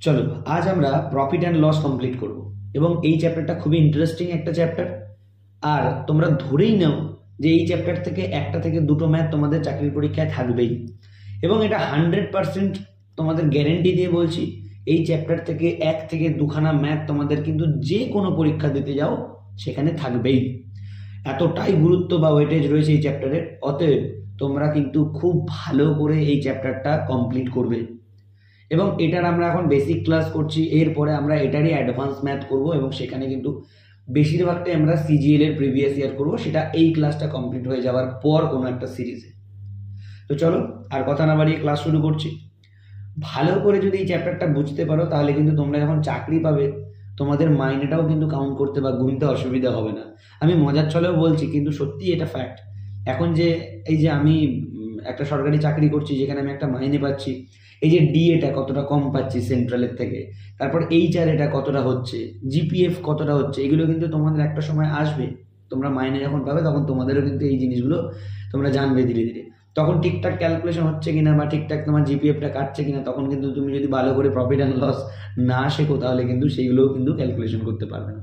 চলো আজ আমরা প্রফিট অ্যান্ড লস কমপ্লিট করব এবং এই চ্যাপ্টারটা খুবই ইন্টারেস্টিং একটা চ্যাপ্টার। আর তোমরা ধরেই নাও যে এই চ্যাপ্টার থেকে একটা থেকে দুটো ম্যাথ তোমাদের চাকরির পরীক্ষায় থাকবেই, এবং এটা 100% তোমাদের গ্যারেন্টি দিয়ে বলছি এই চ্যাপ্টার থেকে এক থেকে দুখানা ম্যাথ তোমাদের কিন্তু যে কোনো পরীক্ষা দিতে যাও সেখানে থাকবেই। এতটাই গুরুত্ব বা ওয়েটেজ রয়েছে এই চ্যাপ্টারের, অতএব তোমরা কিন্তু খুব ভালো করে এই চ্যাপ্টারটা কমপ্লিট করবে। এবং এটার আমরা এখন বেসিক ক্লাস করছি, এরপরে আমরা এটারই অ্যাডভান্স ম্যাথ করব এবং সেখানে কিন্তু বেশিরভাগটাই আমরা সিজিএল এর প্রিভিয়াস ইয়ার করবো, সেটা এই ক্লাসটা কমপ্লিট হয়ে যাওয়ার পর কোনো একটা সিরিজে। তো চলো আর কথা না বাড়িয়ে ক্লাস শুরু করছি। ভালো করে যদি এই চ্যাপ্টারটা বুঝতে পারো তাহলে কিন্তু তোমরা যখন চাকরি পাবে তোমাদের মাইনেটাও কিন্তু কাউন্ট করতে বা গুনতে অসুবিধা হবে না। আমি মজার ছলেও বলছি, কিন্তু সত্যি এটা ফ্যাক্ট। এখন যে এই যে আমি একটা সরকারি চাকরি করছি যেখানে আমি একটা মাইনে পাচ্ছি, এই যে ডিএটা কতটা কম পাচ্ছি সেন্ট্রালের থেকে, তারপর এইচআর এটা কতটা হচ্ছে, জিপিএফ কতটা হচ্ছে, এগুলো কিন্তু তোমাদের একটা সময় আসবে। তোমরা মাইনে যখন পাবে তখন তোমাদেরও কিন্তু এই জিনিসগুলো তোমরা জানবে ধীরে ধীরে। তখন ঠিকঠাক ক্যালকুলেশন হচ্ছে কিনা বা ঠিকঠাক তোমার জিপিএফটা কাটছে কিনা, তখন কিন্তু তুমি যদি ভালো করে প্রফিট অ্যান্ড লস না শেখো তাহলে কিন্তু সেইগুলোও কিন্তু ক্যালকুলেশন করতে পারবে না।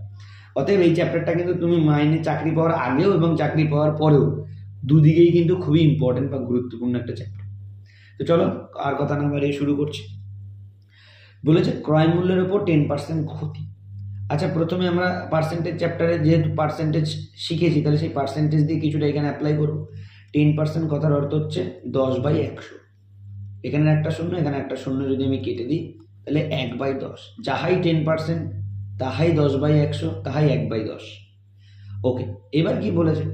অতএব এই চ্যাপ্টারটা কিন্তু তুমি মাইনে চাকরি পাওয়ার আগেও এবং চাকরি পাওয়ার পরেও দুদিকেই কিন্তু খুবই ইম্পর্টেন্ট বা গুরুত্বপূর্ণ একটা চ্যাপ্টার। তো চলো আর কথা না বাড়িয়ে শুরু করছি। বলেছে ক্রয় মূল্যের উপর 10% ক্ষতি। আচ্ছা, প্রথমে আমরা পার্সেন্টেজ চ্যাপ্টারে যেহেতু পার্সেন্টেজ শিখেছি তাহলে সেই পার্সেন্টেজ দিয়ে কিছুটা এখানে অ্যাপ্লাই করবো। 10% কথার অর্থ হচ্ছে 10/100। এখানে একটা শূন্য, এখানে একটা শূন্য যদি আমি কেটে দিই তাহলে 1/10, যাহাই 10% তাহাই 10/100, তাহাই 1/10। ওকে, এবার কি বলেছে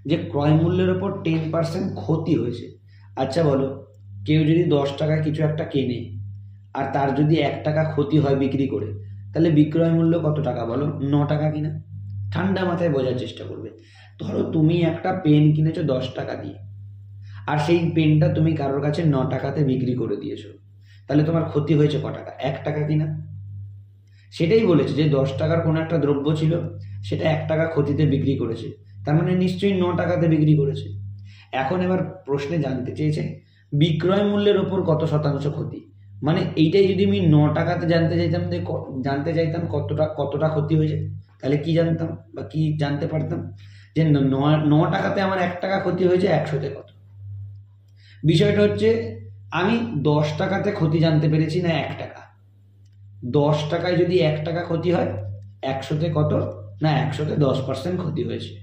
যে ক্রয় মূল্যের ওপর 10% ক্ষতি হয়েছে। আচ্ছা বলো, কেউ যদি 10 টাকায় কিছু একটা কেনে আর তার যদি 1 টাকা ক্ষতি হয় বিক্রি করে, তাহলে বিক্রয় মূল্য কত টাকা বলো? 9 টাকা কিনা? ঠান্ডা মাথায় বোঝার চেষ্টা করবে। ধরো তুমি একটা পেন কিনেছো 10 টাকা দিয়ে, আর সেই পেনটা তুমি কারোর কাছে 9 টাকাতে বিক্রি করে দিয়েছো, তাহলে তোমার ক্ষতি হয়েছে ক টাকা? 1 টাকা কিনা? সেটাই বলেছে যে 10 টাকার কোনো একটা দ্রব্য ছিল, সেটা 1 টাকা ক্ষতিতে বিক্রি করেছে, তার মানে নিশ্চয়ই 9 টাকাতে বিক্রি করেছে। এখন এবার প্রশ্নে জানতে চেয়েছে বিক্রয় মূল্যের ওপর কত শতাংশ ক্ষতি। মানে এইটাই যদি আমি 9 টাকাতে জানতে চাইতাম কতটা ক্ষতি হয়েছে, তাহলে কি জানতাম বা কি জানতে পারতাম যে 9 টাকাতে আমার 1 টাকা ক্ষতি হয়েছে, 100তে কত। বিষয়টা হচ্ছে আমি 10 টাকাতে ক্ষতি জানতে পেরেছি না 1 টাকা। 10 টাকায় যদি 1 টাকা ক্ষতি হয়, 100তে কত না 100তে 10% ক্ষতি হয়েছে,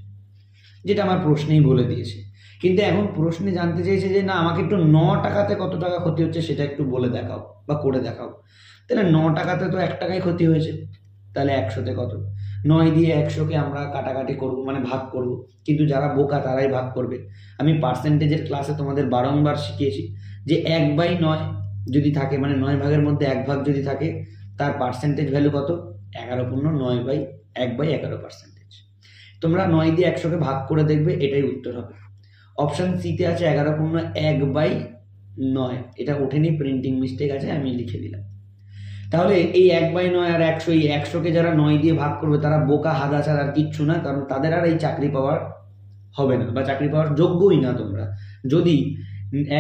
যেটা আমার প্রশ্নেই বলে দিয়েছে। কিন্তু এখন প্রশ্নে জানতে চেয়েছে যে না, আমাকে একটু 9 টাকাতে কত টাকা ক্ষতি হচ্ছে সেটা একটু বলে দেখাও বা করে দেখাও। তাহলে 9 টাকাতে তো 1 টাকায় ক্ষতি হয়েছে, তাহলে 100তে কত? 9 দিয়ে 100কে আমরা কাটাকাটি করব, মানে ভাগ করব, কিন্তু যারা বোকা তারাই ভাগ করবে। আমি পার্সেন্টেজের ক্লাসে তোমাদের বারংবার শিখিয়েছি যে 1/9 যদি থাকে, মানে 9 ভাগের মধ্যে 1 ভাগ যদি থাকে, তার পার্সেন্টেজ ভ্যালু কত? 11/9/1/11%। তোমরা 9 দিয়ে 100কে ভাগ করে দেখবে, এটাই উত্তর হবে। অপশন সিতে আছে 11/1/9, এটা ওঠেনি, প্রিন্টিং মিস্টেক আছে, আমি লিখে দিলাম। তাহলে এই 1/9 আর 100, এই 100কে যারা 9 দিয়ে ভাগ করবে তারা বোকা হাদা ছাড়া আর কিচ্ছু না, কারণ তাদের আর এই চাকরি পাওয়ার হবে না বা চাকরি পাওয়ার যোগ্যই না তোমরা। যদি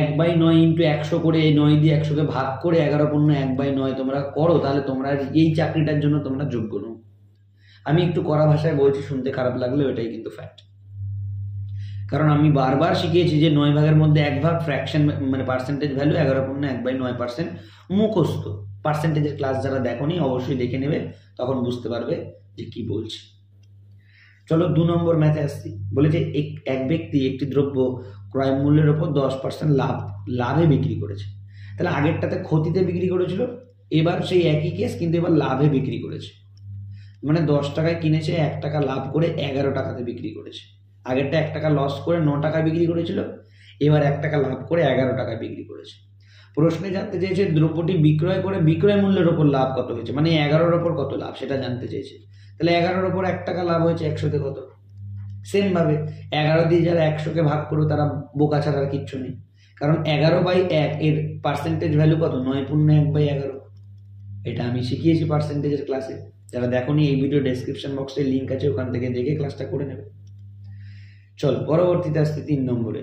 1/9 ইন্টু 100 করে এই 9 দিয়ে 100কে ভাগ করে 11/1/9 তোমরা করো, তাহলে তোমরা এই চাকরিটার জন্য তোমরা যোগ্য নও। আমি একটু কড়া ভাষায় বলছি, শুনতে খারাপ লাগলেও এটাই কিন্তু ফ্যাক্ট। কারণ আমি বারবার শিখিয়েছি যে 9 ভাগের মধ্যে 1 ভাগ ফ্র্যাকশন, মানে পার্সেন্টেজ ভ্যালু 11/1/9%। মুখস্থ পার্সেন্টেজের ক্লাস যারা দেখোনি অবশ্যই দেখে নেবে, তখন বুঝতে পারবে যে কি বলছি। চলো 2 নম্বর ম্যাথে আসছি। বলেছে এক ব্যক্তি একটি দ্রব্য ক্রয় মূল্যের ওপর 10% লাভে বিক্রি করেছে। তাহলে আগেরটাতে ক্ষতিতে বিক্রি করেছিল, এবার সেই একই কেস, কিন্তু এবার লাভে বিক্রি করেছে। মানে 10 টাকায় কিনেছে, 1 টাকা লাভ করে 11 টাকাতে বিক্রি করেছে। আগেরটা 1 টাকা লস করে 9 টাকায় বিক্রি করেছিল, এবার 1 টাকা লাভ করে 11 টাকায় বিক্রি করেছে। প্রশ্নে জানতে চেয়েছে দ্রব্যটি বিক্রয় করে বিক্রয় মূল্যের ওপর লাভ কত হয়েছে, মানে 11-র ওপর কত লাভ সেটা জানতে চেয়েছে। তাহলে 11-র ওপর 1 টাকা লাভ হয়েছে, 100তে কত? সেম ভাবে 11 দিয়ে যারা 100কে ভাগ করো তারা বোকা ছাড়া আর কিচ্ছু নেই, কারণ 11/1 এর পার্সেন্টেজ ভ্যালু কত? 9×1/11। এটা আমি শিখিয়েছি পার্সেন্টেজের ক্লাসে, যারা দেখোনি এই ভিডিও ডেসক্রিপশন বক্সে লিঙ্ক আছে, ওখান থেকে দেখে ক্লাসটা করে নেবে। চল পরবর্তীতে আসতে 3 নম্বরে।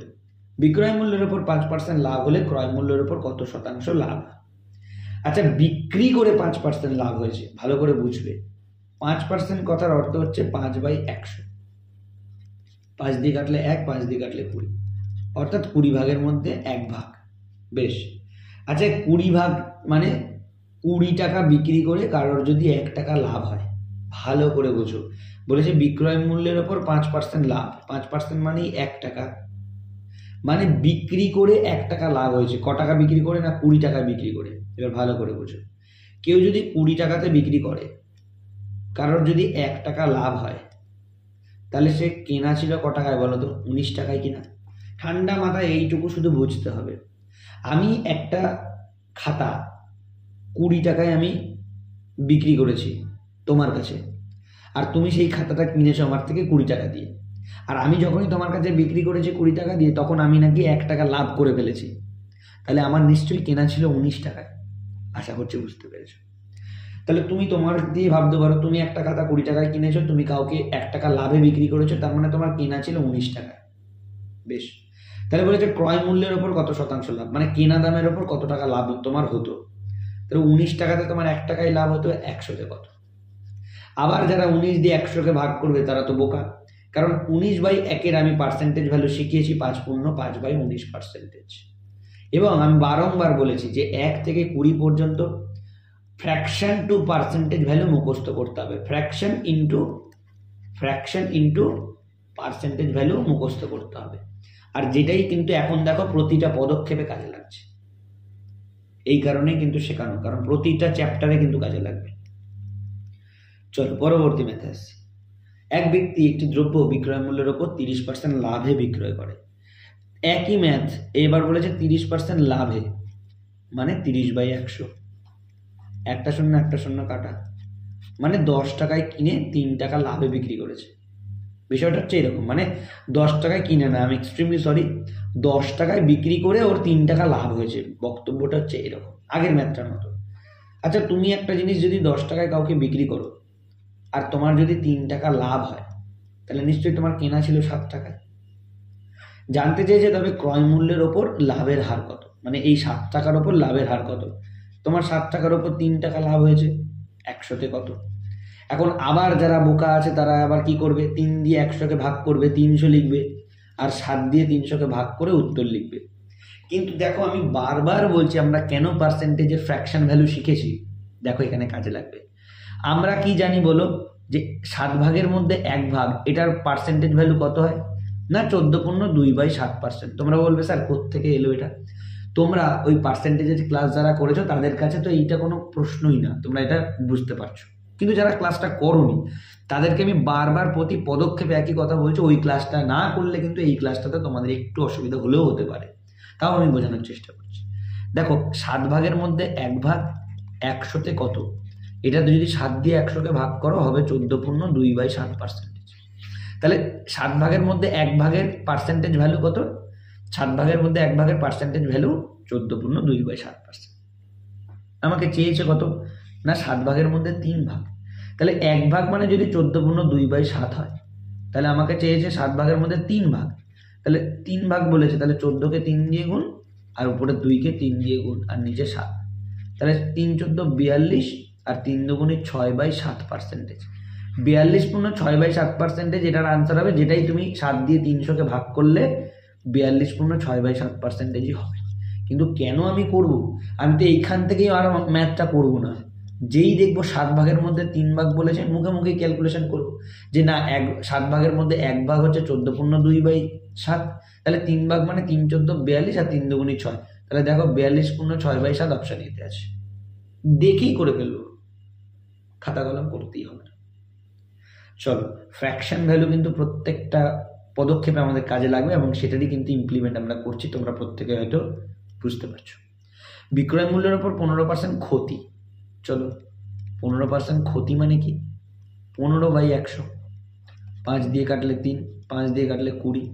বিক্রয় মূল্যের উপর 5% লাভ হলে ক্রয় মূল্যের উপর কত শতাংশ লাভ? আচ্ছা, বিক্রি করে 5% লাভ হয়েছে, ভালো করে বুঝবে। 5% কথার অর্থ হচ্ছে 5/100, 5 দিয়ে কাটলে 1, 5 দিয়ে কাটলে 20, অর্থাৎ 20 ভাগের মধ্যে 1 ভাগ। বেশ, আচ্ছা 20 ভাগ মানে 20 টাকা বিক্রি করে কারোর যদি 1 টাকা লাভ হয়, ভালো করে বোঝো, বলেছে বিক্রয় মূল্যের ওপর 5% লাভ, 5% মানেই 1 টাকা, মানে বিক্রি করে 1 টাকা লাভ হয়েছে। ক টাকা বিক্রি করে? না 20 টাকা বিক্রি করে। এবার ভালো করে বোঝো, কেউ যদি 20 টাকাতে বিক্রি করে, কারোর যদি 1 টাকা লাভ হয়, তাহলে সে কেনা ছিল ক টাকায় বলো তো? 19 টাকায় কিনা। ঠান্ডা মাথায় এইটুকু শুধু বুঝতে হবে। আমি একটা খাতা 20 টাকায় আমি বিক্রি করেছি তোমার কাছে, আর তুমি সেই খাতাটা কিনেছো আমার থেকে 20 টাকা দিয়ে, আর আমি যখনই তোমার কাছে বিক্রি করেছি 20 টাকা দিয়ে, তখন আমি নাকি 1 টাকা লাভ করে ফেলেছি, তাহলে আমার নিশ্চয়ই কেনা ছিল 19 টাকায়। আশা করছি বুঝতে পেরেছো। তাহলে তুমি তোমার দিয়ে ভাবতে পারো, তুমি একটা খাতা 20 টাকায় কিনেছো, তুমি কাউকে 1 টাকা লাভে বিক্রি করেছো, তার মানে তোমার কেনা ছিল 19 টাকায়। বেশ, তাহলে বলেছে ক্রয় মূল্যের ওপর কত শতাংশ লাভ, মানে কেনা দামের ওপর কত টাকা লাভ তোমার হতো। তাহলে 19 টাকাতে তোমার 1 টাকায় লাভ হতো, 100তে কত? আবার যারা 19 দিয়ে 100কে ভাগ করবে তারা তো বোকা, কারণ 19/1 আমি পার্সেন্টেজ ভ্যালু শিখিয়েছি 5 পূর্ণ 5/19%। এবং আমি বারংবার বলেছি যে 1 থেকে 20 পর্যন্ত ফ্র্যাকশন টু পার্সেন্টেজ ভ্যালু মুখস্থ করতে হবে। ফ্র্যাকশন ইন্টু পার্সেন্টেজ ভ্যালু মুখস্থ করতে হবে। আর যেটাই কিন্তু এখন দেখো প্রতিটা পদক্ষেপে কাজে লাগছে, এই কারণেই কিন্তু শেখানো, কারণ প্রতিটা চ্যাপ্টারে কিন্তু কাজে লাগবে। চলো পরবর্তী ম্যাথে আসছি। এক ব্যক্তি একটি দ্রব্য বিক্রয় মূল্যের ওপর 30% লাভে বিক্রয় করে। একই ম্যাথ, এবার বলেছে 30% লাভে, মানে 30/100, একটা শূন্য কাটা, মানে 10 টাকায় কিনে 3 টাকা লাভে বিক্রি করেছে। বিষয়টা হচ্ছে এরকম, মানে 10 টাকায় কিনে না, আমি এক্সট্রিমলি সরি, 10 টাকায় বিক্রি করে ওর 3 টাকা লাভ হয়েছে। বক্তব্যটা হচ্ছে এরকম, আগের ম্যাথটার মতো। আচ্ছা, তুমি একটা জিনিস যদি 10 টাকায় কাউকে বিক্রি করো আর তোমার যদি 3 টাকা লাভ হয়, তাহলে নিশ্চয়ই তোমার কেনা ছিল 7 টাকায়। জানতে চেয়েছে তবে ক্রয় মূল্যের ওপর লাভের হার কত, মানে এই 7 টাকার ওপর লাভের হার কত। তোমার 7 টাকার ওপর 3 টাকা লাভ হয়েছে, 100তে কত? এখন আবার যারা বোকা আছে তারা আবার কি করবে, 3 দিয়ে 100কে ভাগ করবে, 300 লিখবে, আর 7 দিয়ে 300কে ভাগ করে উত্তর লিখবে। কিন্তু দেখো আমি বারবার বলছি, আমরা কেন পার্সেন্টেজের ফ্র্যাকশন ভ্যালু শিখেছি, দেখো এখানে কাজে লাগবে। আমরা কি জানি বলো, যে 7 ভাগের মধ্যে 1 ভাগ, এটার পার্সেন্টেজ ভ্যালু কত হয় না 14.2/7%। তোমরা বলবে স্যার কোত্থেকে এলো এটা? তোমরা ওই পার্সেন্টেজের ক্লাস যারা করেছো তাদের কাছে তো এইটা কোনো প্রশ্নই না, তোমরা এটা বুঝতে পারছো। কিন্তু যারা ক্লাসটা করোনি তাদেরকে আমি বারবার প্রতি পদক্ষেপে একই কথা বলছি, ওই ক্লাসটা না করলে কিন্তু এই ক্লাসটাতে তোমাদের একটু অসুবিধা হলেও হতে পারে, তাও আমি বোঝানোর চেষ্টা করছি। দেখো 7 ভাগের মধ্যে 1 ভাগ, 100তে কত? এটাতে যদি 7 দিয়ে 100কে ভাগ করো হবে 14.2/7%। তাহলে 7 ভাগের মধ্যে 1 ভাগের পার্সেন্টেজ ভ্যালু কত? 7 ভাগের মধ্যে 1 ভাগের পার্সেন্টেজ ভ্যালু 14.2/7%। আমাকে চেয়েছে কত না 7 ভাগের মধ্যে 3 ভাগ, তাহলে 1 ভাগ মানে যদি 14.2/7 হয়, তাহলে আমাকে চেয়েছে 7 ভাগের মধ্যে 3 ভাগ, তাহলে 3 ভাগ বলেছে, তাহলে 14কে 3 দিয়ে গুণ, আর উপরে 2কে 3 দিয়ে গুণ, আর নিচে 7, তাহলে 3 14 42, আর 3 দুগুণে 6/7%। 42 পূর্ণ 6/7%, এটার আনসার হবে, যেটাই তুমি 7 দিয়ে 300কে ভাগ করলে 42 পূর্ণ 6/7%ই হবে। কিন্তু কেন আমি করব, আমি তো এইখান থেকেই আর ম্যাথটা করব না, যেই দেখবো 7 ভাগের মধ্যে 3 ভাগ বলেছে মুখে মুখে ক্যালকুলেশন করবো যে না 7 ভাগের মধ্যে 1 ভাগ হচ্ছে 14.2/7, তাহলে 3 ভাগ মানে 3 14 42, আর 3 দুগুণে 6, তাহলে দেখো 42 পূর্ণ 6/7 অপশন এতে আছে। দেখেই করে ফেলবো, খাতা কলম করতেই হবে না। চলো, ফ্র্যাকশন ভ্যালু কিন্তু প্রত্যেকটা পদক্ষেপে আমাদের কাজে লাগবে, এবং সেটারই কিন্তু ইমপ্লিমেন্ট আমরা করছি, তোমরা প্রত্যেকে হয়তো বুঝতে পারছো। বিক্রয় মূল্যের ওপর 15% ক্ষতি। চলো, 15% ক্ষতি মানে কি? 15/100, 5 দিয়ে কাটলে 3, 5 দিয়ে কাটলে 20,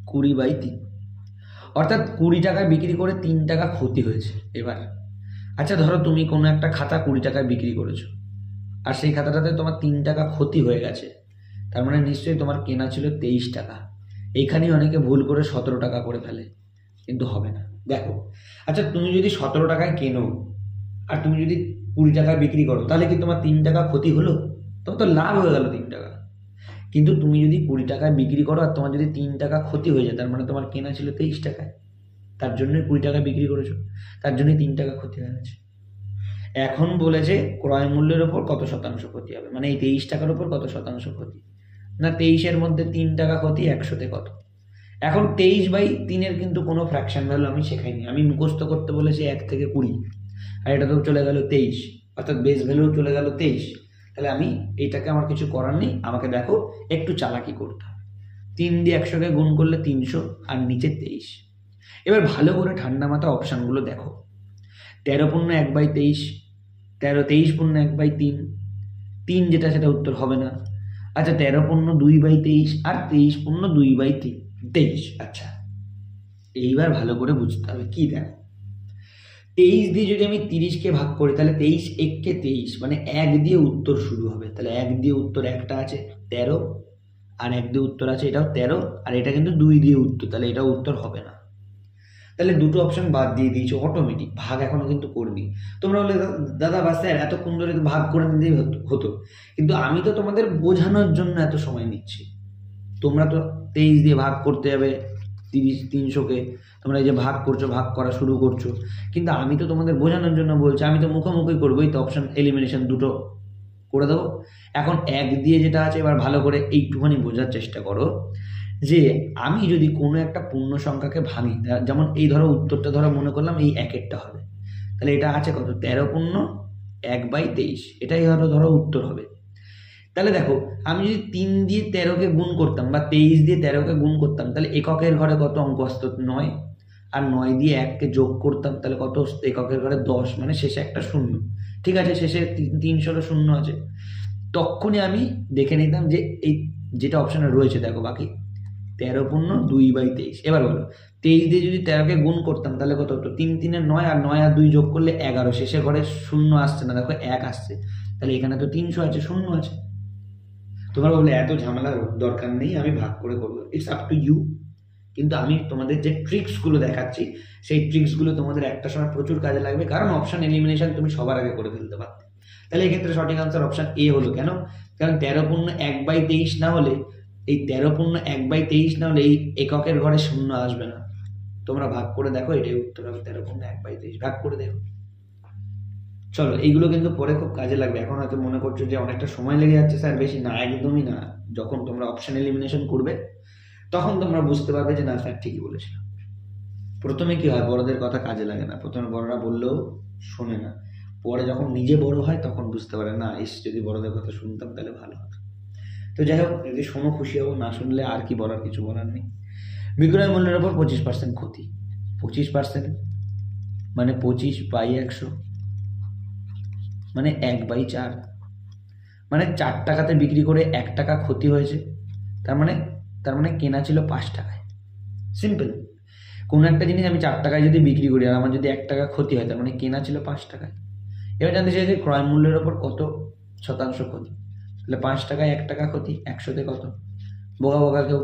20/3, অর্থাৎ 20 টাকায় বিক্রি করে 3 টাকা ক্ষতি হয়েছে। এবার আচ্ছা ধরো তুমি কোনো একটা খাতা 20 টাকায় বিক্রি করেছো, আর সেই খাতাটাতে তোমার 3 টাকা ক্ষতি হয়ে গেছে, তার মানে নিশ্চয়ই তোমার কেনা ছিল 23 টাকা। এইখানেই অনেকে ভুল করে 17 টাকা করে ফেলে, কিন্তু হবে না, দেখো, আচ্ছা তুমি যদি 17 টাকায় কেনো আর তুমি যদি 20 টাকায় বিক্রি করো, তাহলে কি তোমার 3 টাকা ক্ষতি হলো? তোমার তো লাভ হয়ে গেল 3 টাকা। কিন্তু তুমি যদি 20 টাকায় বিক্রি করো আর তোমার যদি 3 টাকা ক্ষতি হয়ে যায়, তার মানে তোমার কেনা ছিল 23 টাকায়, তার জন্যই 20 টাকায় বিক্রি করেছো, তার জন্যই 3 টাকা ক্ষতি হয়ে গেছে। এখন বলেছে ক্রয় মূল্যের ওপর কত শতাংশ ক্ষতি হবে, মানে এই 23 টাকার ওপর কত শতাংশ ক্ষতি, না 23-এর মধ্যে 3 টাকা ক্ষতি, 100-তে কত। এখন 23/3-এর কিন্তু কোনো ফ্র্যাকশন ভ্যালু আমি শেখাইনি, আমি মুখস্থ করতে বলেছি 1 থেকে 20, আর এটা তো চলে গেল 23, অর্থাৎ বেস ভ্যালু চলে গেল 23। তাহলে আমি এইটাকে আমার কিছু করার নেই, আমাকে দেখো একটু চালাকি করতে হবে। 3 দিয়ে 100-কে গুণ করলে 300 আর নিচে 23। এবার ভালো করে ঠান্ডা মাথা অপশানগুলো দেখো। 13 পূর্ণ 1/23, 23 পূর্ণ 1/3, 3 যেটা সেটা উত্তর হবে না। আচ্ছা 13 পূর্ণ 2/23 আর 23 পূর্ণ 2/23। আচ্ছা এইবার ভালো করে বুঝতে হবে কি, দেখো 23 দিয়ে যদি আমি 30-কে ভাগ করি, তাহলে 23 1-কে 23, মানে 1 দিয়ে উত্তর শুরু হবে। তাহলে 1 দিয়ে উত্তর একটা আছে 13, আর 1 দিয়ে উত্তর আছে এটাও 13, আর এটা কিন্তু 2 দিয়ে উত্তর, তাহলে এটাও উত্তর হবে না। তাহলে দুটো অপশন বাদ দিয়ে দিয়েছো অটোমেটিক, ভাগ এখনো কিন্তু করবি। তোমরা বলে দাদা বা স্যার এতক্ষণ ধরে তো ভাগ করে নিতেই হতো, কিন্তু আমি তো তোমাদের বোঝানোর জন্য এত সময় নিচ্ছি। তোমরা তো 23 দিয়ে ভাগ করতে যাবে 300-কে, তোমরা এই যে ভাগ করছো, ভাগ করা শুরু করছো, কিন্তু আমি তো তোমাদের বোঝানোর জন্য বলছি, আমি তো মুখোমুখি করবো। এই তো অপশন এলিমিনেশন দুটো করে দেবো। এখন 1 দিয়ে যেটা আছে, এবার ভালো করে এইটুখানি বোঝার চেষ্টা করো যে আমি যদি কোনো একটা পূর্ণ সংখ্যাকে ভাঙি, যেমন এই ধরো উত্তরটা ধরো মনে করলাম এই 1-এরটা হবে, তাহলে এটা আছে কত 13 পূর্ণ 1/23, এটাই ধরো উত্তর হবে। তাহলে দেখো আমি যদি 3 দিয়ে 13-কে গুণ করতাম বা 23 দিয়ে 13-কে গুণ করতাম, তাহলে এককের ঘরে কত অঙ্ক আসতো 9, আর 9 দিয়ে 1-কে যোগ করতাম, তাহলে কত এককের ঘরে 10, মানে শেষে একটা শূন্য। ঠিক আছে, শেষে 300-টা শূন্য আছে। তখনই আমি দেখে নিতাম যে এই যেটা অপশনে রয়েছে, দেখো বাকি 13 পূর্ণ 2/23। এবার বলো 23 দিয়ে যদি 13-কে গুণ করতাম, তাহলে কত হতো 3 3 9, আর 9 আর 2 যোগ করলে 11, শেষের ঘরে শূন্য আসছে না, দেখো 1 আসছে, তাহলে এখানে তো 300 আছে, শূন্য আছে। তোমরা বলে এত ঝামেলার দরকার নেই, আমি ভাগ করে করবো, ইটস আপ টু ইউ। কিন্তু আমি তোমাদের যে ট্রিক্সগুলো দেখাচ্ছি, সেই ট্রিক্সগুলো তোমাদের একটা সময় প্রচুর কাজে লাগবে, কারণ অপশন এলিমিনেশন তুমি সবার আগে করে ফেলতে পারতে। তাহলে এক্ষেত্রে সঠিক আনসার অপশন এ হলো। কেন? কারণ 13 পূর্ণ 1/23 না হলে, এই 13 পূর্ণ 1/23 না হলে এই এককের ঘরে শূন্য আসবে না। তোমরা ভাগ করে দেখো, এটাই উত্তর হবে 13 পূর্ণ 1/23। ভাগ করে দেখো। চলো এইগুলো কিন্তু পরে খুব কাজে লাগবে। এখন হয়তো মনে করছো যে অনেকটা সময় লেগে যাচ্ছে স্যার, বেশি না, একদমই না। যখন তোমরা অপশন এলিমিনেশন করবে তখন তোমরা বুঝতে পারবে যে না স্যার ঠিকই বলেছিল। প্রথমে কি হয়, বড়দের কথা কাজে লাগে না, প্রথমে বড়রা বললেও শোনে না, পরে যখন নিজে বড় হয় তখন বুঝতে পারে না, যদি বড়দের কথা শুনতাম তাহলে ভালো হতো। তো যাই হোক, যদি শোনো খুশি হবো, না শুনলে আর কি বলার, কিছু বলার নেই। বিক্রয় মূল্যের ওপর 25% ক্ষতি, 25% মানে 25/100, মানে 1/4, মানে 4 টাকাতে বিক্রি করে 1 টাকা ক্ষতি হয়েছে। তার মানে কেনা ছিল 5 টাকায়। সিম্পল। কোনো একটা জিনিস আমি 4 টাকায় যদি বিক্রি করি আর আমার যদি 1 টাকা ক্ষতি হয়, তার মানে কেনা ছিল 5 টাকায়। এবার জানতে চাই যে ক্রয় মূল্যের ওপর কত শতাংশ ক্ষতি। তাহলে 5 টাকায় 1 টাকা ক্ষতি, 100-তে কত? বোকা বোকা কেউ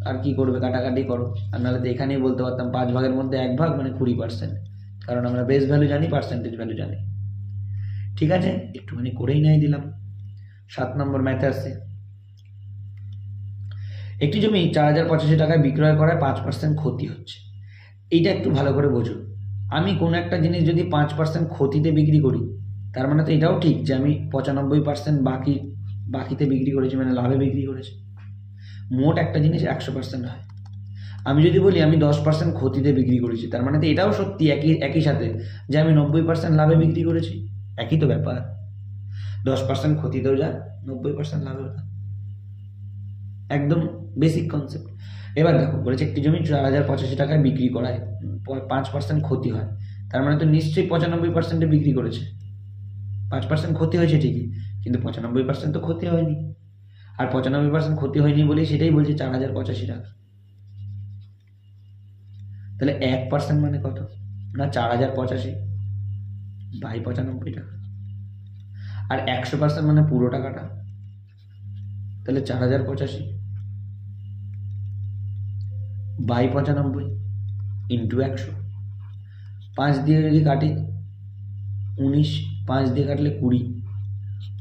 আর কি করবে, কাটাকাটি করো। আর নাহলে তো এখানেই বলতে পারতাম 5 ভাগের মধ্যে 1 ভাগ, মানে 20%, কারণ আমরা বেস ভ্যালু জানি, পার্সেন্টেজ ভ্যালু জানি। ঠিক আছে, একটুখানি করেই নাই দিলাম। 7 নম্বর ম্যাথে আসছে। একটি জমি 4085 টাকায় বিক্রয় করায় 5% ক্ষতি হচ্ছে। এইটা একটু ভালো করে বোঝো। আমি কোনো একটা জিনিস যদি 5% ক্ষতিতে বিক্রি করি, তার মানে তো এটাও ঠিক যে আমি 95% বাকিতে বিক্রি করেছি, মানে লাভে বিক্রি করেছি। মোট একটা জিনিস 100% হয়। আমি যদি বলি আমি 10% ক্ষতিতে বিক্রি করেছি, তার মানে তো এটাও সত্যি একই সাথে যে আমি 90% লাভে বিক্রি করেছি। একই তো ব্যাপার, 10% ক্ষতিতেও যা, 90% লাভেও যা, একদম বেসিক কনসেপ্ট। এবার দেখো বলেছে একটি জমি 4085 টাকায় বিক্রি করায় 5% ক্ষতি হয়, তার মানে তো নিশ্চয়ই 95%-এ বিক্রি করেছে। 5% ক্ষতি হয়েছে ঠিকই, কিন্তু 95% তো ক্ষতি হয়নি। আর 95% ক্ষতি হয়নি বলেই সেটাই বলছে 4085 টাকা। তাহলে 1% মানে কত? না 4085/95 টাকা। আর 100% মানে পুরো টাকাটা, তাহলে 4085/95 × 100। 5 দিয়ে যদি কাটি 19, 5 দিয়ে কাটলে 20,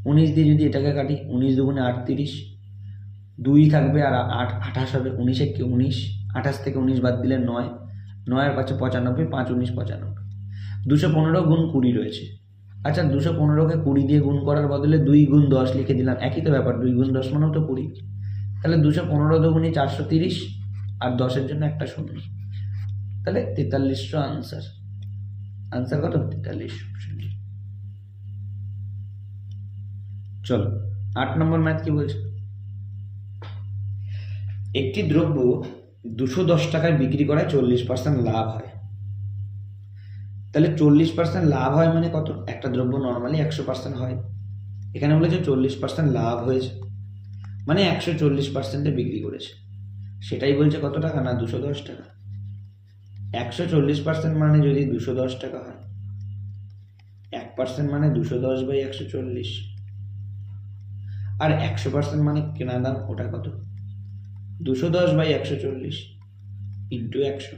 19 দিয়ে যদি এটাকে কাটি 19 দুগুণে 38, 2 থাকবে আর 8 28 হবে, 19 একে 19, 28 থেকে 19 বাদ দিলে 9, 9 আর 5 95, 5 19 95, 215 গুণ 20 রয়েছে। আচ্ছা 215কে 20 দিয়ে গুণ করার বদলে 2 গুণ 10 লিখে দিলাম, একই তো ব্যাপার, 2 গুণ 10 মানেও তো 20, তাহলে 215 দুগুণে 430 আর 10-এর জন্য একটা শূন্য, তাহলে 4300 আনসার। আনসার কত? 4300। চলো 8 নম্বর ম্যাথ কি বলছে? একটি দ্রব্য 210 টাকায় বিক্রি করায় 40% লাভ হয়। তাহলে 40% লাভ হয় মানে কত? একটা দ্রব্য নর্মালি 100% হয়, এখানে বলেছে 40% লাভ হয়েছে, মানে 140%-এ বিক্রি করেছে। সেটাই বলছে কত টাকা? না 210 টাকা। 140% মানে যদি 210 টাকা হয়, 1% মানে 210/140, আর 100% মানে কেনা দাম, ওটা কত? 210/140 ইন্টু 100,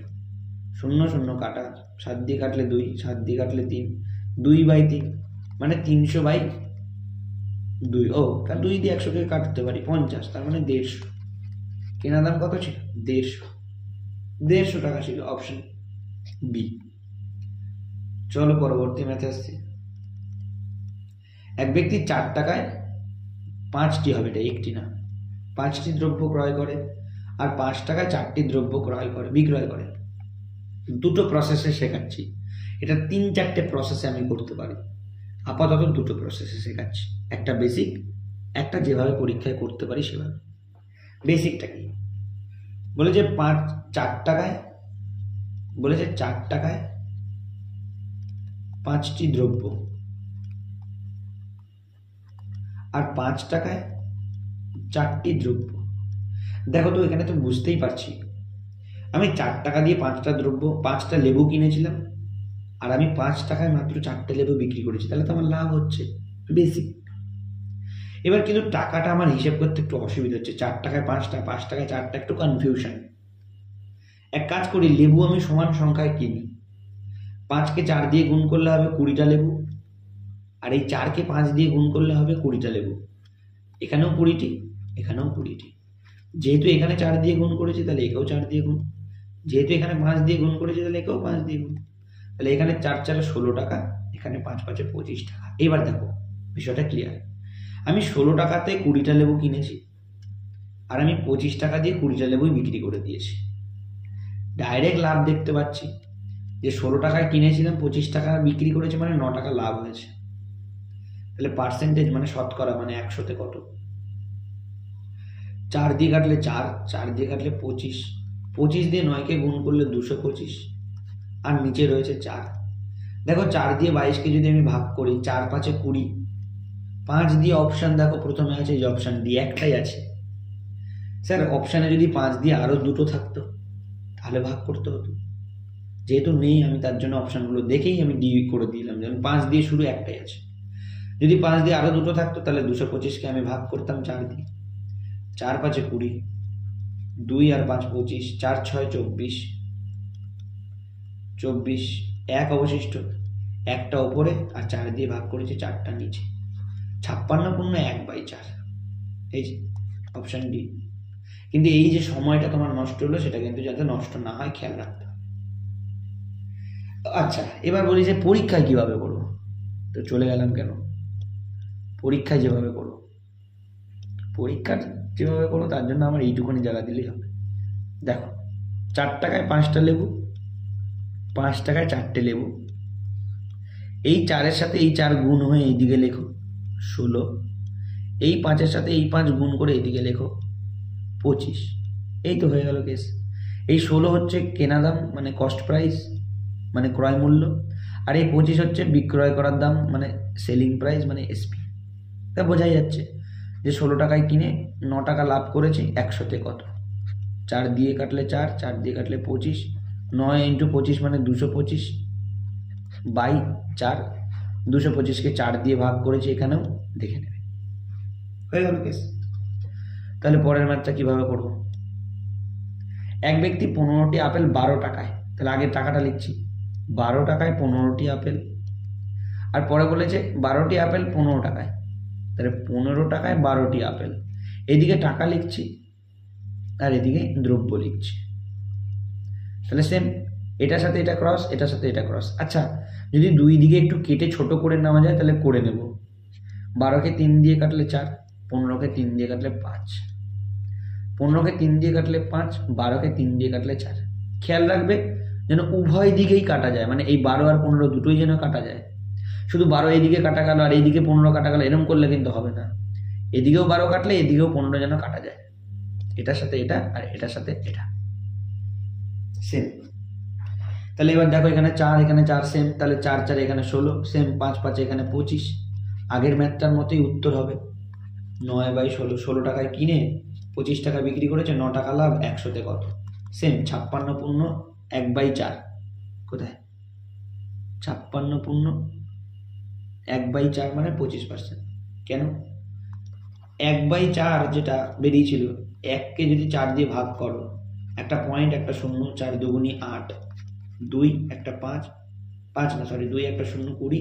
0 0 কাটা, 7 দিয়ে কাটলে 2, 7 দিয়ে কাটলে 3, 2/3 মানে 300/2। ও তার 2 দিয়ে 100কে কাটতে পারি 50, তার মানে 150। কেনা দাম কত ছিল? 150 টাকা ছিল, অপশন বি। চলো পরবর্তী ম্যাথে আসছি। এক ব্যক্তি 4 টাকায় 5টি হবে, এটা একটি না, 5টি দ্রব্য ক্রয় করে, আর 5 টাকায় 4টি দ্রব্য বিক্রয় করে। দুটো প্রসেসে শেখাচ্ছি, এটা 3-4টে প্রসেসে আমি করতে পারি, আপাতত দুটো প্রসেসে শেখাচ্ছি, একটা বেসিক, একটা যেভাবে পরীক্ষায় করতে পারি সেভাবে। বেসিকটা কি বলেছে? 4 টাকায় বলেছে 4 টাকায় 5টি দ্রব্য, আর 5 টাকায় 4টি দ্রব্য। দেখো তো এখানে তো বুঝতেই পারছি, আমি 4 টাকা দিয়ে 5টা দ্রব্য, 5টা লেবু কিনেছিলাম, আর আমি 5 টাকায় মাত্র 4টে লেবু বিক্রি করেছি, তাহলে তো আমার লাভ হচ্ছে, বেসিক। এবার কিন্তু টাকাটা আমার হিসেব করতে একটু অসুবিধা হচ্ছে, 4 টাকায় 5টা, 5 টাকায় 4টা, একটু কনফিউশন। এক কাজ করি, লেবু আমি সমান সংখ্যায় কিনি, 5কে 4 দিয়ে গুণ করলে হবে 20টা লেবু, আর এই 4কে 5 দিয়ে গুণ করলে হবে 20টা লেবু, এখানেও 20টি, এখানেও 20টি। যেহেতু এখানে 4 দিয়ে গুণ করেছি, তাহলে একেও 4 দিয়ে গুণ, যেহেতু এখানে 5 দিয়ে গুণ করেছি, তাহলে একেও 5 দিয়ে গুণ, তাহলে এখানে 4 4 16 টাকা, এখানে 5 5 25 টাকা। এবার দেখো বিষয়টা ক্লিয়ার, আমি 16 টাকাতে 20টা লেবু কিনেছি, আর আমি 25 টাকা দিয়ে 20টা লেবুই বিক্রি করে দিয়েছি। ডাইরেক্ট লাভ দেখতে পাচ্ছি যে 16 টাকায় কিনেছিলাম, 25 টাকা বিক্রি করেছি, মানে 9 টাকা লাভ হয়েছে। তাহলে পার্সেন্টেজ মানে শতকরা, মানে 100-তে কত? 4 দিয়ে কাটলে 4, 4 দিয়ে কাটলে 25, 25 দিয়ে 9কে গুণ করলে 225, আর নিচে রয়েছে 4। দেখো 4 দিয়ে 22কে যদি আমি ভাগ করি, 4 5 20, 5 দিয়ে অপশান দেখো প্রথমে আছে, এই অপশান দিয়ে একটাই আছে। স্যার অপশানে যদি 5 দিয়ে আরো দুটো থাকতো তাহলে ভাগ করতে হতো, যেহেতু নেই আমি তার জন্য অপশানগুলো দেখেই আমি ডি করে দিলাম, যেমন 5 দিয়ে শুরু একটাই আছে। যদি 5 দিয়ে আরো দুটো থাকতো তাহলে 225কে আমি ভাগ করতাম 4 দিয়ে, 4 5 20, 2 আর 5 25, 4 6 24, 24, 1 অবশিষ্ট, একটা ওপরে, আর 4 দিয়ে ভাগ করেছি, 4টা নিচে, 56 পূর্ণ 1/4, এই যে অপশান ডি। কিন্তু এই যে সময়টা তোমার নষ্ট হলো, সেটা কিন্তু যাতে নষ্ট না হয় খেয়াল রাখতে হবে। আচ্ছা এবার বলি যে পরীক্ষায় কিভাবে করবো, তো চলে গেলাম কেন, পরীক্ষায় যেভাবে করবো, পরীক্ষার যেভাবে করবো তার জন্য আমার এইটুকুনি জায়গা দিলেই হবে। দেখো 4 টাকায় 5টা লেবু, 5 টাকায় 4টে লেবু, এই 4-এর সাথে এই 4 গুণ হয়ে এইদিকে লেখো 16, এই 5-এর সাথে এই 5 গুণ করে এইদিকে লেখো 25, এই তো হয়ে গেল কেস। এই 16 হচ্ছে কেনা দাম মানে কস্ট প্রাইস, মানে ক্রয় মূল্য, আর এই 25 হচ্ছে বিক্রয় করার দাম মানে সেলিং প্রাইস, মানে এসপি। তা বোঝাই যাচ্ছে যে 16 টাকায় কিনে 9 টাকা লাভ করেছি, 100-তে কত? 4 দিয়ে কাটলে 4, 4 দিয়ে কাটলে 25, 9 ইন্টু 25 মানে 225/4, 225কে 4 দিয়ে ভাগ করেছি, এখানেও দেখে নেবে, হয়ে গেল কেস। তাহলে পরের ম্যাথটা কিভাবে করব? এক ব্যক্তি 15টি আপেল 12 টাকায়, তাহলে আগের টাকাটা লিখছি, 12 টাকায় 15টি আপেল, আর পরে বলেছে 12টি আপেল 15 টাকায়, তাহলে 15 টাকায় 12টি আপেল। এদিকে টাকা লিখছি আর এদিকে দ্রব্য লিখছি, তাহলে সেম এটার সাথে এটা ক্রস, এটার সাথে এটা ক্রস। আচ্ছা, যদি দুই দিকে একটু কেটে ছোট করে নেওয়া যায় তাহলে করে নেব। 12কে 3 দিয়ে কাটলে 4, 15কে 3 দিয়ে কাটলে 5, 15কে 3 দিয়ে কাটলে 5, 12কে 3 দিয়ে কাটলে 4। খেয়াল রাখবে যেন উভয় দিকেই কাটা যায়, মানে এই 12 আর 15 দুটোই যেন কাটা যায়। শুধু 12 এইদিকে কাটা গেল আর এইদিকে 15 কাটা গেল এরকম করলে কিন্তু হবে না। এদিকেও 12 কাটলে এদিকেও 15 যেন কাটা যায়। এটার সাথে এটা আর এটার সাথে এটা সেম। তাহলে এবার দেখো এখানে 4 এখানে 4 সেম, তাহলে 4 4 এখানে 16 সেম, 5 5 এখানে 25। আগের ম্যাথটার মতোই উত্তর হবে 9/16। 16 টাকায় কিনে 25 টাকা বিক্রি করেছে, 9 টাকা লাভ, 100তে কত? সেম 56 পূর্ণ 1/4। কোথায়? 56 পূর্ণ 1/4 মানে 25%। কেন? 1/4 যেটা বেরিয়েছিল, 1কে যদি 4 দিয়ে ভাগ করো, একটা পয়েন্ট একটা শূন্য, 4 দুগুণী 8, 2 একটা 5, 5 না সরি 2 একটা 0 20,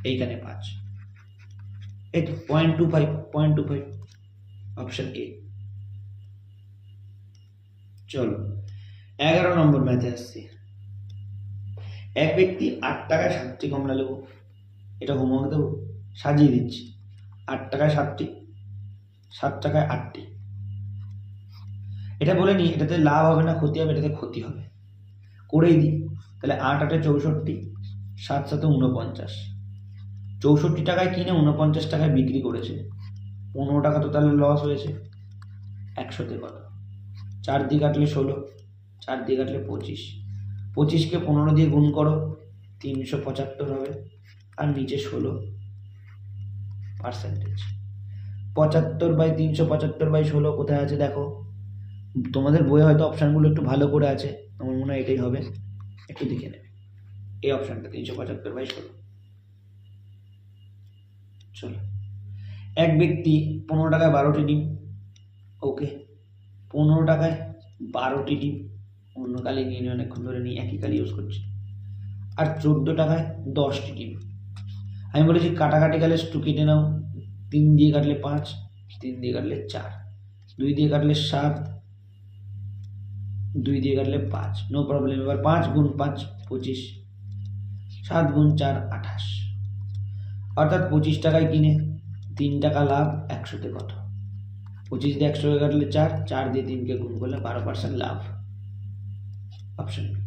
এইখানে 5, এই তো 0.25 অপশন এ। চলো 11 নম্বর ম্যাথে আসছি। এক ব্যক্তি 8 টাকায় 7টি কমলা লেবু, এটা হোমওয়ার্ক দেবো, সাজিয়ে দিচ্ছি। 8 টাকায় 7টি, 7 টাকায় 8টি। এটা বলে নি এটাতে লাভ হবে না ক্ষতি হবে, এটাতে ক্ষতি হবে, করেই দিই। তাহলে 8 8 64, 7 7 49। 64 টাকায় কিনে 49 টাকায় বিক্রি করেছে, 15 টাকা তো তাহলে লস হয়েছে। 100তে কত? 4 দিয়ে কাটলে 16, 4 দিয়ে কাটলে 25, 25কে 15 দিয়ে গুণ করো, 375 হবে, আর নিচে 16%। 75/375/16 কোথায় আছে দেখো, তোমাদের বইয়ে হয়তো অপশানগুলো একটু ভালো করে আছে, আমার মনে হয় এটাই হবে, একটু দেখে নেবে এই অপশানটা 375/16। চলো, এক ব্যক্তি 15 টাকায় 12টি ডিম, ওকে 15 টাকায় 12টি ডিম, অন্য কালি নিয়ে নিয়ে অনেকক্ষণ ধরে নিয়ে একই কালি ইউজ করছি, আর 14 টাকায় 10টি ডিম। আমি বলেছি কাটাকাটি গেলে একটু কেটে নাও, 3 দিয়ে কাটলে 5, 3 দিয়ে কাটলে 4, 2 দিয়ে কাটলে 7, 2 দিয়ে কাটলে 5, নো প্রবলেম। এবার 5 গুণ 5 25, 7 গুণ 4 28। অর্থাৎ 25 টাকায় কিনে 3 টাকা লাভ, 100তে কত? 25 দিয়ে 100 কাটলে 4, 4 দিয়ে 3কে গুণ করলে 12% লাভ। Option B.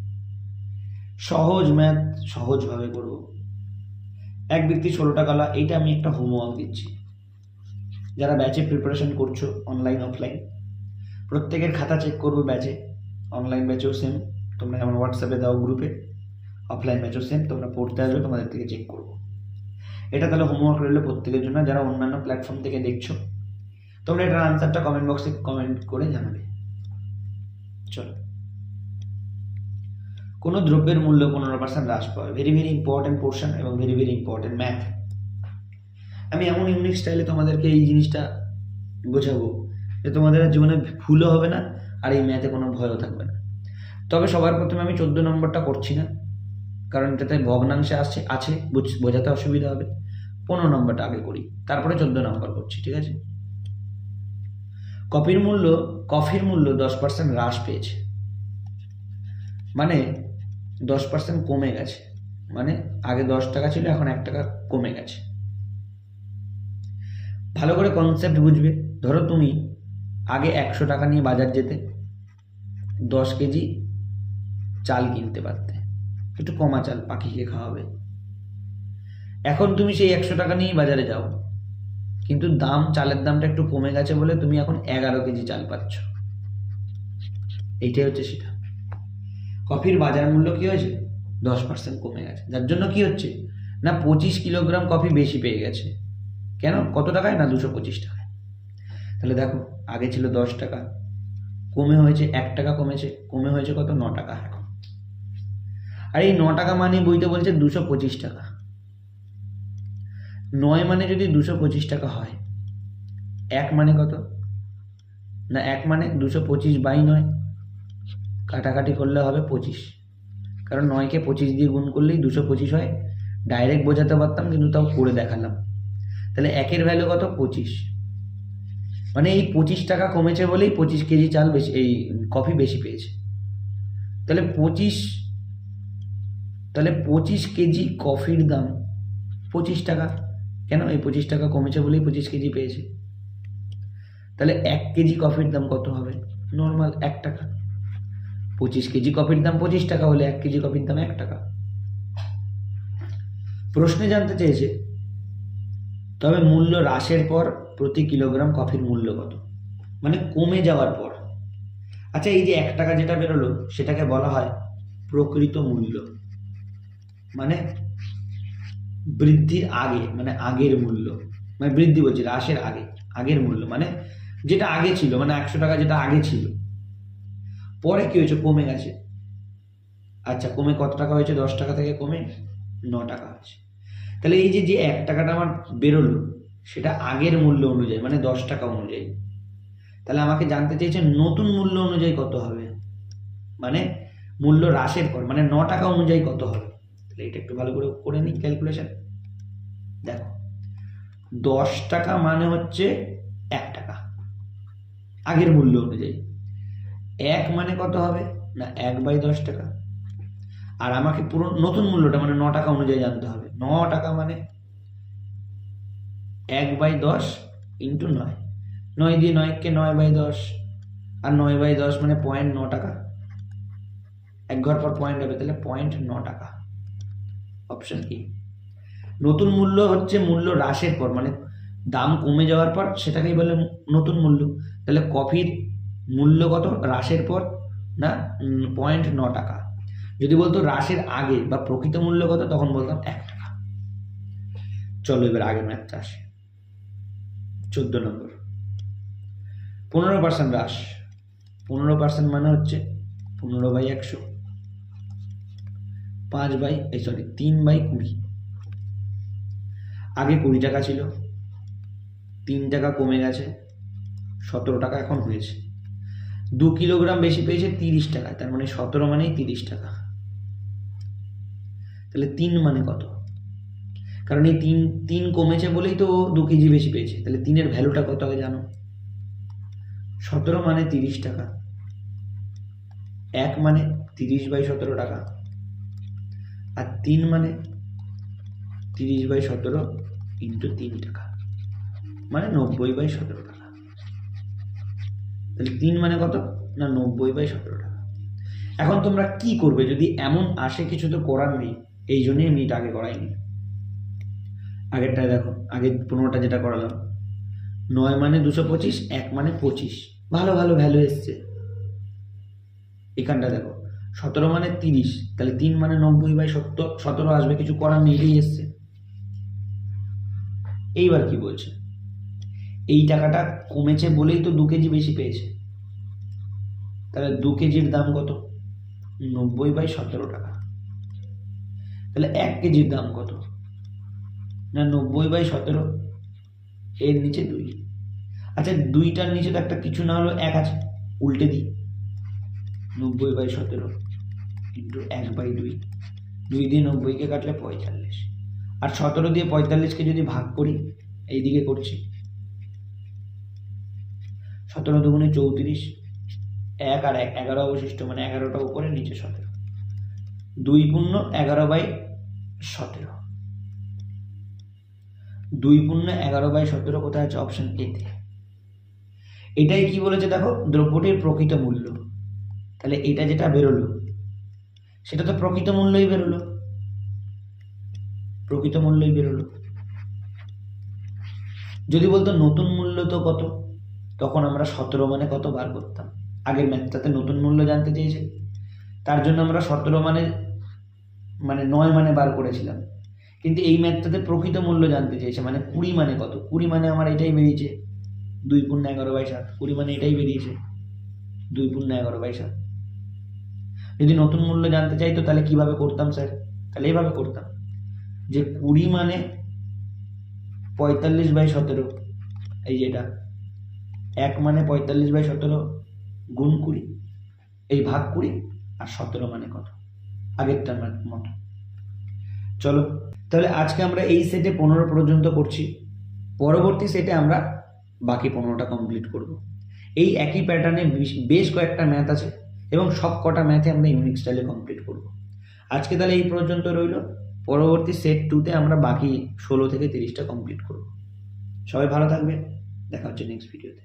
সহজ ম্যাথ, সহজভাবে করব। এক ব্যক্তি 16 টাকা লাভ, এইটা আমি একটা হোমওয়ার্ক দিচ্ছি। যারা ব্যাচে প্রিপারেশন করছো অনলাইন অফলাইন, প্রত্যেকের খাতা চেক করবো ব্যাচে, অনলাইন ব্যাচেও সেম, তোমরা যেমন হোয়াটসঅ্যাপে দাও গ্রুপে, অফলাইন ব্যাচেও সেম, তোমরা পড়তে আসবে, তোমাদের থেকে চেক করবো। এটা তাহলে হোমওয়ার্ক রইলো প্রত্যেকের জন্য। যারা অন্যান্য প্ল্যাটফর্ম থেকে দেখছো, তোমরা এটার আনসারটা কমেন্ট বক্সে কমেন্ট করে জানাবে। চলো, কোনো দ্রব্যের মূল্য 15% হ্রাস পাবে, ভেরি ভেরি ইম্পর্টেন্ট পোর্শন এবং ভেরি ভেরি ইম্পর্টেন্ট ম্যাথ। আমি এমন ইউনিক স্টাইলে তোমাদেরকে এই জিনিসটা বোঝাবো যে তোমাদের জীবনে ভুলও হবে না আর এই ম্যাথে কোনো ভয়ও থাকবে না। তবে সবার প্রথমে আমি 14 নম্বরটা করছি না, কারণ এটাতে ভগ্নাংশে আছে বোঝাতে অসুবিধা হবে। 15 নম্বরটা আগে করি, তারপরে 14 নম্বর করছি, ঠিক আছে? কফির মূল্য 10% হ্রাস পেয়েছে, মানে 10% কমে গেছে, মানে আগে 10 টাকা ছিল এখন 1 টাকা কমে গেছে। ভালো করে কনসেপ্ট বুঝবে। ধরো তুমি আগে 100 টাকা নিয়ে বাজার যেতে, 10 কেজি চাল কিনতে পারতে, একটু কমা চাল, পাখিকে খাওয়াবে। এখন তুমি সেই 100 টাকা নিয়েই বাজারে যাও, কিন্তু চালের দামটা একটু কমে গেছে বলে তুমি এখন 11 কেজি চাল পাচ্ছ। এইটাই হচ্ছে সেটা। কফির বাজার মূল্য কি হয়েছে? 10% কমে গেছে, যার জন্য কি হচ্ছে না 25 কিলোগ্রাম কফি বেশি পেয়ে গেছে। কেন? কত টাকায়? না 225 টাকায়। তাহলে দেখো আগে ছিল 10 টাকা, কমে হয়েছে 1 টাকা, কমে হয়েছে কত? 9 টাকা এখন। আর এই 9 টাকা মানে বইতে বলছে 225 টাকা। 9 মানে যদি 225 টাকা হয়, 1 মানে কত? না 1 মানে 225/9, কাটাকাটি করলে হবে 25, কারণ 9কে 25 দিয়ে গুণ করলেই 225 হয়। ডাইরেক্ট বোঝাতে পারতাম, কিন্তু তাও করে দেখালাম। তাহলে একের ভ্যালু কত? 25। মানে এই 25 টাকা কমেছে বলেই 25 কেজি চাল বেশি, এই কফি বেশি পেয়েছে। তাহলে 25 কেজি কফির দাম 25 টাকা। কেন? এই 25 টাকা কমেছে বলেই 25 কেজি পেয়েছে। তাহলে 1 কেজি কফির দাম কত হবে? নর্মাল 1 টাকা। 25 কেজি কফির দাম 25 টাকা হলে 1 কেজি কফির দাম 1 টাকা। প্রশ্নে জানতে চেয়েছে তবে মূল্য হ্রাসের পর প্রতি কিলোগ্রাম কফির মূল্য কত, মানে কমে যাওয়ার পর। আচ্ছা, এই যে 1 টাকা যেটা বেরোলো সেটাকে বলা হয় প্রকৃত মূল্য, মানে বৃদ্ধির আগে, মানে আগের মূল্য, মানে বৃদ্ধি বলছি হ্রাসের আগে, আগের মূল্য মানে যেটা আগে ছিল, মানে 100 টাকা যেটা আগে ছিল, পরে কি হয়েছে? কমে গেছে। আচ্ছা, কমে কত টাকা হয়েছে? 10 টাকা থেকে কমে 9 টাকা হয়েছে। তাহলে এই যে 1 টাকাটা আমার বেরোলো সেটা আগের মূল্য অনুযায়ী, মানে 10 টাকা অনুযায়ী। তাহলে আমাকে জানতে চেয়েছে নতুন মূল্য অনুযায়ী কত হবে, মানে মূল্য হ্রাসের পর, মানে 9 টাকা অনুযায়ী কত হবে। তাহলে এটা একটু ভালো করে নিই ক্যালকুলেশন। দেখো, 10 টাকা মানে হচ্ছে 1 টাকা আগের মূল্য অনুযায়ী। 1 মানে কত হবে না 1/10 টাকা। আর আমাকে পুরো নতুন মূল্যটা মানে 9 টাকা অনুযায়ী জানতে হবে। 9 টাকা মানে 1/10 ইন্টু 9। 9 দিয়ে 9কে 9/10, আর 9/10 মানে 0.9 টাকা। এক ঘর পর পয়েন্ট হবে, তাহলে 0.9 টাকা। অপশন কি। নতুন মূল্য হচ্ছে মূল্য হ্রাসের পর, মানে দাম কমে যাওয়ার পর সেটাকেই বলে নতুন মূল্য। তাহলে কফির মূল্য কত হ্রাসের পর? না 0.9 টাকা। যদি বলতো হ্রাসের আগে বা প্রকৃত মূল্য কত, তখন বলতাম 1 টাকা। চলো এবার আগের ম্যাথটা আসে। 14 নম্বর, 15% হ্রাস। 15% মানে হচ্ছে 15/100, 3/20। আগে 20 টাকা ছিল, 3 টাকা কমে গেছে, 17 টাকা এখন হয়েছে। 2 কিলোগ্রাম বেশি পেয়েছে 30 টাকা, তার মানে 17 মানেই 30 টাকা। তাহলে 3 মানে কত? কারণ এই 3 কমেছে বলেই তো 2 কেজি বেশি পেয়েছে। তাহলে 3-এর ভ্যালুটা কত আগে জানো? 17 মানে 30 টাকা, 1 মানে 30/17 টাকা, আর 3 মানে 30/17 ইন্টু 3 টাকা, মানে 90/17 টাকা। তাহলে 3 মানে কত না 90/17 টাকা। এখন তোমরা কি করবে যদি এমন আসে? কিছু তো করার নেই, এই জন্যই আমি এটা আগে করাইনি। আগেরটা দেখো, আগে 15টা যেটা করালাম, 9 মানে 225, 1 মানে 25, ভালো ভালো ভ্যালু এসছে। এখানটা দেখো 17 মানে 30, তাহলে 3 মানে 90/17 আসবে, কিছু করার নেই, এটাই এসছে। এইবার কি বলছে? এই টাকাটা কমেছে বলেই তো 2 কেজি বেশি পেয়েছে। তাহলে 2 কেজির দাম কত? 90/17 টাকা। তাহলে 1 কেজির দাম কত না 90/17, এর নিচে 2। আচ্ছা, 2টার নিচে তো একটা কিছু না হলো 1 আছে, উল্টে দিই। 90/17 ইন্টু 1/2, 2 দিয়ে 90কে কাটলে 45, আর 17 দিয়ে 45কে যদি ভাগ করি, এইদিকে করছি, 17 দুগুণে 34, 1 আর 1 11 অবশিষ্ট, মানে 11টা উপরে নিচে 17, 2 পূর্ণ 11/17, 2 পূর্ণ 11/17 কোথায় আছে? অপশন এতে। এটাই কি বলেছে দেখো, দ্রব্যটির প্রকৃত মূল্য। তাহলে এটা যেটা বেরোলো সেটা তো প্রকৃত মূল্যই বেরোলো, প্রকৃত মূল্যই বেরোলো। যদি বলতো নতুন মূল্য তো কত, তখন আমরা 17 মানে কত বার করতাম। আগের ম্যাথটাতে নতুন মূল্য জানতে চেয়েছে, তার জন্য আমরা 17 মানে 9 মানে বার করেছিলাম। কিন্তু এই ম্যাথটাতে প্রকৃত মূল্য জানতে চেয়েছে, মানে 20 মানে কত। 20 মানে আমার এটাই বেরিয়েছে 2 পূর্ণ 11/7, 20 মানে এটাই বেরিয়েছে 2 পূর্ণ 11/7। যদি নতুন মূল্য জানতে চাইতো তাহলে কিভাবে করতাম স্যার? তাহলে এইভাবে করতাম যে 20 মানে 45/17, এই যেটা 1 মানে 45/17 গুণ 20, এই ভাগ 20, আর 17 মানে কত? আগেরটার মতো। চলো তাহলে আজকে আমরা এই সেটে 15 পর্যন্ত করছি, পরবর্তী সেটে আমরা বাকি 15টা কমপ্লিট করব। এই একই প্যাটার্নে বেশ কয়েকটা ম্যাথ আছে এবং সব কটা ম্যাথে আমরা ইউনিক স্টাইলে কমপ্লিট করব। আজকে তাহলে এই পর্যন্ত রইল, পরবর্তী সেট 2তে আমরা বাকি 16 থেকে 30টা কমপ্লিট করব। সবাই ভালো থাকবে, দেখা হচ্ছে নেক্সট ভিডিওতে।